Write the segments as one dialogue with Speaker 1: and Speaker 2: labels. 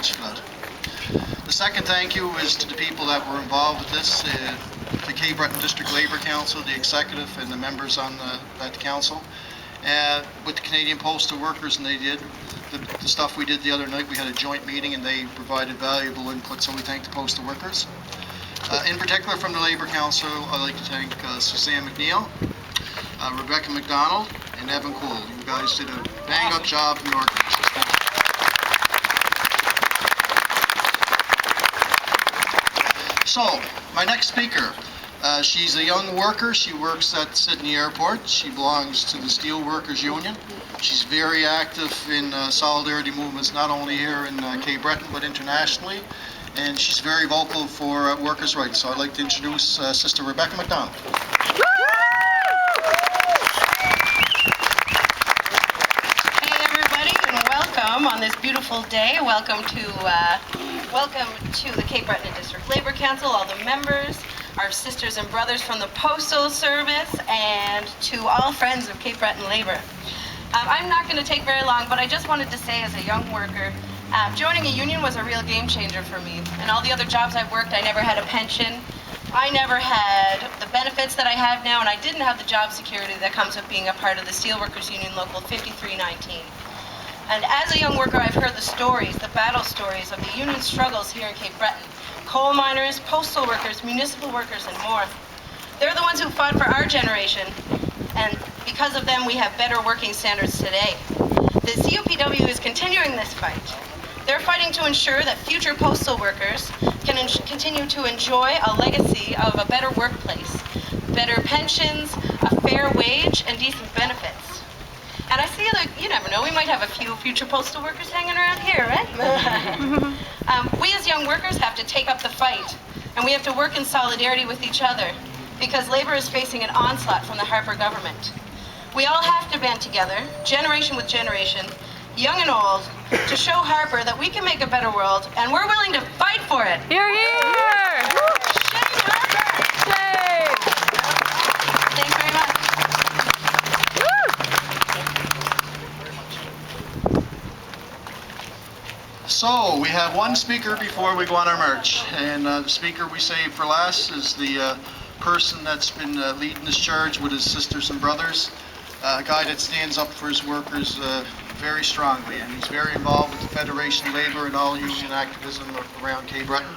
Speaker 1: much for that. The second thank you is to the people that were involved with this, the Cape Breton District Labour Council, the executive and the members on that council, with the Canadian Postal Workers, and they did the stuff we did the other night. We had a joint meeting and they provided valuable input, so we thank the Postal Workers. In particular from the Labour Council, I'd like to thank Suzanne McNeil, Rebecca McDonald, and Evan Cole. You guys did a bang-up job in the organization. So, my next speaker, she's a young worker. She works at Sydney Airport. She belongs to the Steel Workers Union. She's very active in solidarity movements, not only here in Cape Breton, but internationally. And she's very vocal for workers' rights. So I'd like to introduce Sister Rebecca McDonald.
Speaker 2: Hey everybody, and welcome on this beautiful day. Welcome to the Cape Breton District Labour Council, all the members, our sisters and brothers from the Postal Service, and to all friends of Cape Breton Labour. I'm not going to take very long, but I just wanted to say, as a young worker, joining a union was a real game changer for me. And all the other jobs I've worked, I never had a pension. I never had the benefits that I have now, and I didn't have the job security that comes with being a part of the Steelworkers Union Local 5319. And as a young worker, I've heard the stories, the battle stories of the union struggles here in Cape Breton. Coal miners, postal workers, municipal workers, and more. They're the ones who fought for our generation, and because of them, we have better working standards today. The COPW is continuing this fight. They're fighting to ensure that future postal workers can continue to enjoy a legacy of a better workplace, better pensions, a fair wage, and decent benefits. And I see that, you never know, we might have a few future postal workers hanging around here, right? We as young workers have to take up the fight, and we have to work in solidarity with each other, because labor is facing an onslaught from the Harper Government. We all have to band together, generation with generation, young and old, to show Harper that we can make a better world, and we're willing to fight for it.
Speaker 3: Hear, hear!
Speaker 2: Shame Harper!
Speaker 3: Shame!
Speaker 2: Thanks very much.
Speaker 1: So, we have one speaker before we go on our march, and the speaker we save for last is the person that's been leading this charge with his sisters and brothers, a guy that stands up for his workers very strongly, and he's very involved with the Federation of Labour and all union activism around Cape Breton.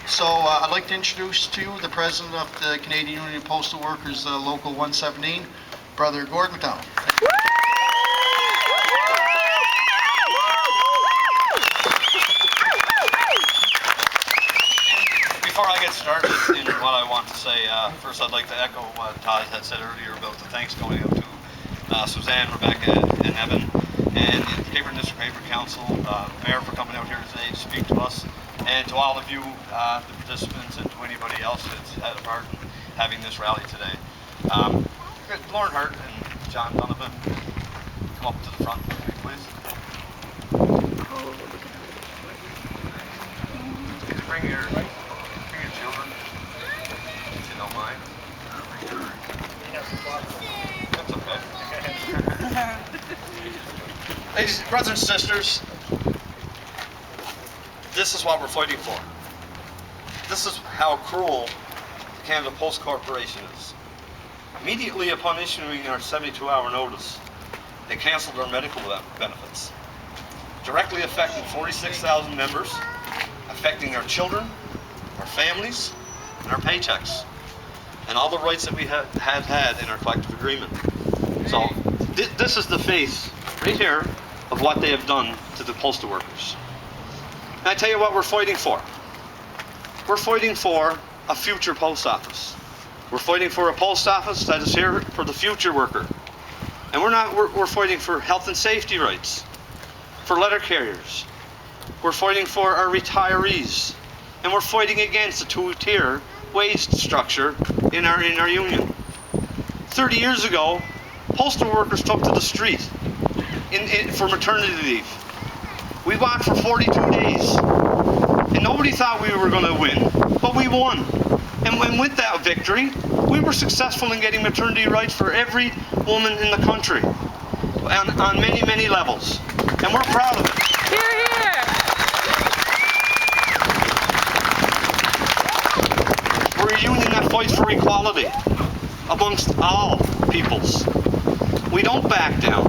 Speaker 1: So I'd like to introduce to you the president of the Canadian Union of Postal Workers, Local 117, Brother Gordon McDonald.
Speaker 4: Before I get started in what I want to say, first I'd like to echo what Todd had said earlier about the thanks going out to Suzanne, Rebecca, and Evan, and the Cape Breton District Labour Council, Mayor, for coming out here today to speak to us, and to all of you, the participants, and to anybody else that's had a part in having this rally today. Lauren Hart and John Donovan, come up to the front, please. Bring your children, if you don't mind. That's okay. Ladies, brothers and sisters, this is what we're fighting for. This is how cruel the Canada Post Corporation is. Immediately upon issuing our 72-hour notice, they canceled our medical benefits, directly affecting 46,000 members, affecting our children, our families, and our paychecks, and all the rights that we had in our collective agreement. So this is the face, right here, of what they have done to the postal workers. And I tell you what we're fighting for. We're fighting for a future post office. We're fighting for a post office that is here for the future worker. And we're fighting for health and safety rights, for letter carriers. We're fighting for our retirees. And we're fighting against the two-tier wage structure in our union. 30 years ago, postal workers took to the street for maternity leave. We walked for 42 days, and nobody thought we were going to win, but we won. And with that victory, we were successful in getting maternity rights for every woman in the country, on many, many levels, and we're proud of it.
Speaker 3: Hear, hear!
Speaker 4: fight for equality amongst all peoples. We don't back down,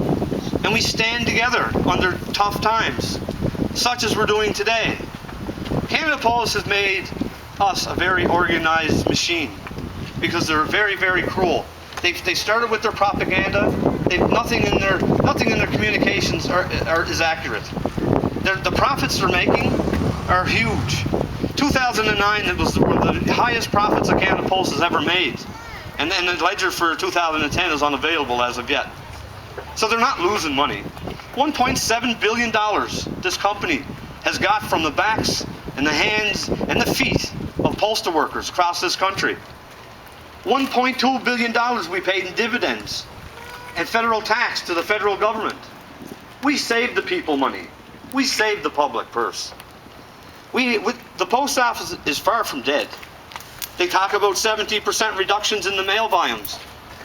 Speaker 4: and we stand together under tough times, such as we're doing today. Canada Post has made us a very organized machine because they're very, very cruel. They started with their propaganda. Nothing in their communications is accurate. The profits they're making are huge. 2009, it was one of the highest profits that Canada Post has ever made. And the ledger for 2010 is unavailable as of yet. So they're not losing money. $1.7 billion this company has got from the backs and the hands and the feet of postal workers across this country. $1.2 billion we paid in dividends and federal tax to the federal government. We saved the people money. We saved the public purse. The post office is far from dead. They talk about 70% reductions in the mail volumes.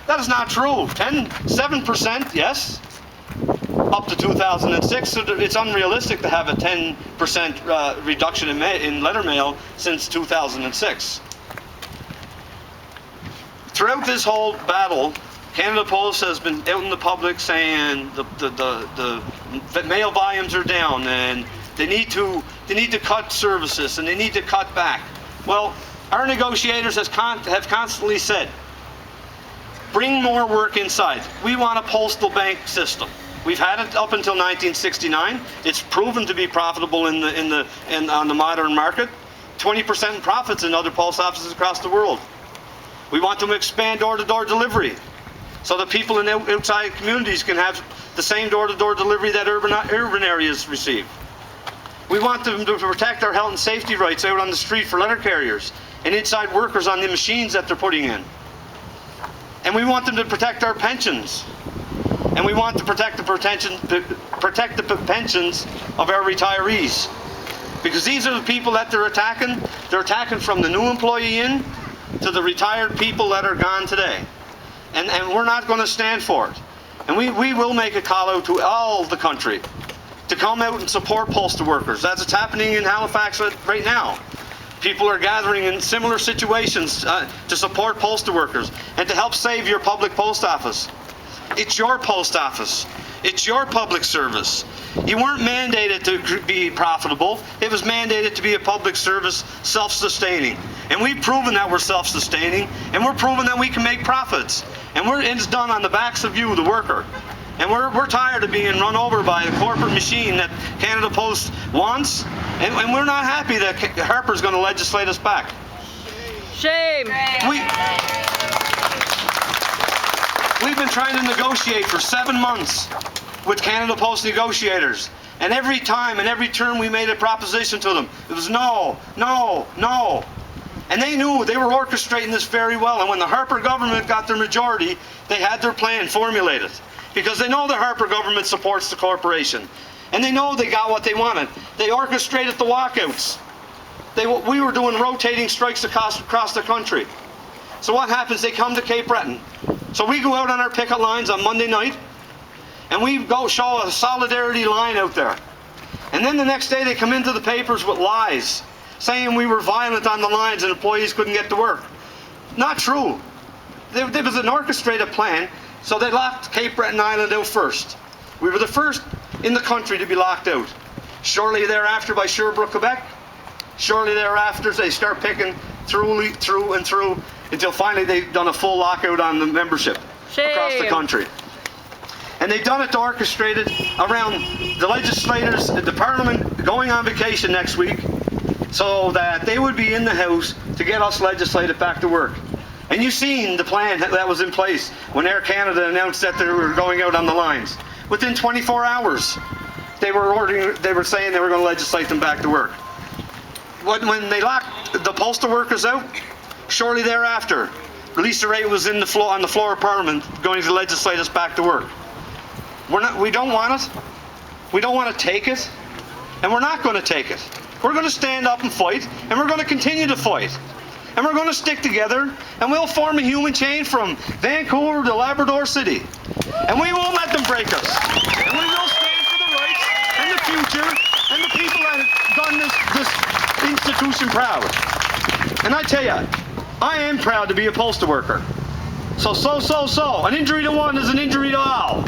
Speaker 4: That is not true. 7%, yes, up to 2006. So it's unrealistic to have a 10% reduction in letter mail since 2006. Throughout this whole battle, Canada Post has been out in the public saying the mail volumes are down and they need to cut services and they need to cut back. Well, our negotiators have constantly said, bring more work inside. We want a postal bank system. We've had it up until 1969. It's proven to be profitable on the modern market. 20% profits in other post offices across the world. We want them to expand door-to-door delivery so that people in outside communities can have the same door-to-door delivery that urban areas receive. We want them to protect our health and safety rights out on the street for letter carriers and inside workers on the machines that they're putting in. And we want them to protect our pensions. And we want to protect the pensions of our retirees. Because these are the people that they're attacking. They're attacking from the new employee in to the retired people that are gone today. And we're not going to stand for it. And we will make a call out to all the country to come out and support postal workers. That's what's happening in Halifax right now. People are gathering in similar situations to support postal workers and to help save your public post office. It's your post office. It's your public service. You weren't mandated to be profitable. It was mandated to be a public service, self-sustaining. And we've proven that we're self-sustaining, and we're proven that we can make profits. And it's done on the backs of you, the worker. And we're tired of being run over by a corporate machine that Canada Post wants, and we're not happy that Harper's going to legislate us back.
Speaker 3: Shame.
Speaker 4: We've been trying to negotiate for 7 months with Canada Post negotiators. And every time and every term we made a proposition to them, it was no, no, no. And they knew they were orchestrating this very well. And when the Harper government got their majority, they had their plan formulated. Because they know the Harper government supports the corporation. And they know they got what they wanted. They orchestrated the walkouts. We were doing rotating strikes across the country. So what happens? They come to Cape Breton. So we go out on our picket lines on Monday night, and we go show a solidarity line out there. And then the next day they come into the papers with lies, saying we were violent on the lines and employees couldn't get to work. Not true. There was an orchestrated plan, so they locked Cape Breton Island out first. We were the first in the country to be locked out. Shortly thereafter by Sherbrooke, Quebec. Shortly thereafter they start picking through and through until finally they've done a full lockout on the membership across the country. And they've done it orchestrated around the legislators, the Parliament going on vacation next week so that they would be in the House to get us legislated back to work. And you've seen the plan that was in place when Air Canada announced that they were going out on the lines. Within 24 hours, they were saying they were going to legislate them back to work. When they locked the postal workers out, shortly thereafter, Lisa Ray was on the floor of Parliament going to legislate us back to work. We don't want it. We don't want to take it. And we're not going to take it. We're going to stand up and fight, and we're going to continue to fight. And we're going to stick together, and we'll form a human chain from Vancouver to Labrador City. And we won't let them break us. And we will stand for the rights and the future and the people that have done this institution proud. And I tell you, I am proud to be a postal worker. So, an injury to one is an injury to all.